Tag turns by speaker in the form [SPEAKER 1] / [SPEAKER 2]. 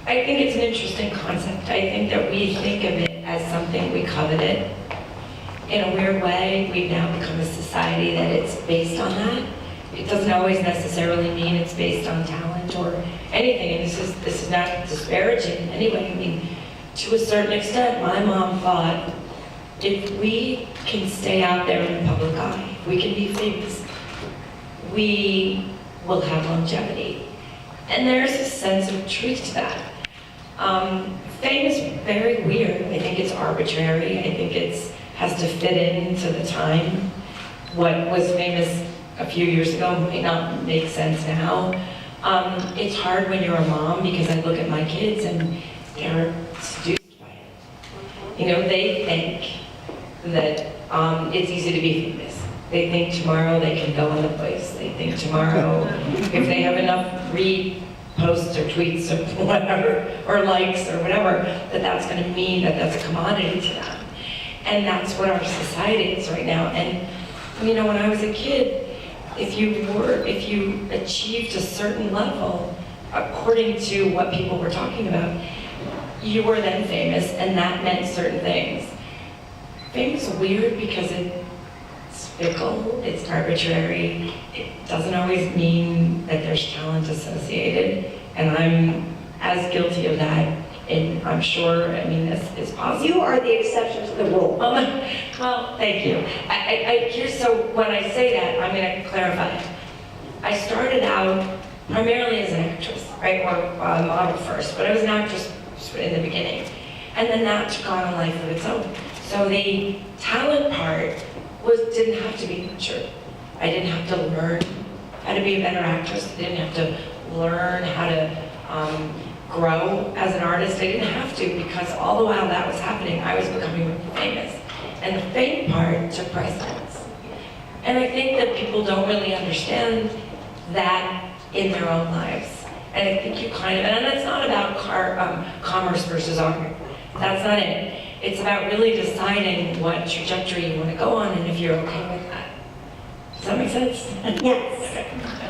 [SPEAKER 1] I think it's an interesting concept. I think that we think of it as something we coveted. In a weird way, we've now become a society that it's based on that. It doesn't always necessarily mean it's based on talent or anything, and this is not disparaging in any way. I mean, to a certain extent, my mom thought, if we can stay out there in the public eye, if we can be famous, we will have longevity. And there's a sense of truth to that. Fame is very weird. I think it's arbitrary. I think it has to fit into the time. What was famous a few years ago might not make sense now. It's hard when you're a mom because I look at my kids and they're seduced by it. You know, they think that it's easy to be famous. They think tomorrow they can go in the place. They think tomorrow, if they have enough posts or tweets or whatever, or likes or whatever, that's going to mean that that's a commodity to them. And that's what our society is right now. And you know, when I was a kid, if you achieved a certain level, according to what people were talking about, you were then famous, and that meant certain things. Fame is weird because it's fickle, it's arbitrary, it doesn't always mean that there's talent associated, and I'm as guilty of that, and I'm sure, I mean, this is possible.
[SPEAKER 2] You are the exception to the rule.
[SPEAKER 1] Well, thank you. So when I say that, I'm going to clarify. I started out primarily as an actress, right, or a model first, but I was an actress in the beginning, and then that took on a life of its own. So the talent part didn't have to be nurtured. I didn't have to learn how to be a better actress. I didn't have to learn how to grow as an artist. I didn't have to, because all the while that was happening, I was becoming famous. And the fame part took precedence. And I think that people don't really understand that in their own lives. And I think you kind of, and it's not about commerce versus art. That's not it. It's about really deciding what trajectory you want to go on and if you're okay with that. Does that make sense?
[SPEAKER 2] Yes.
[SPEAKER 1] Okay.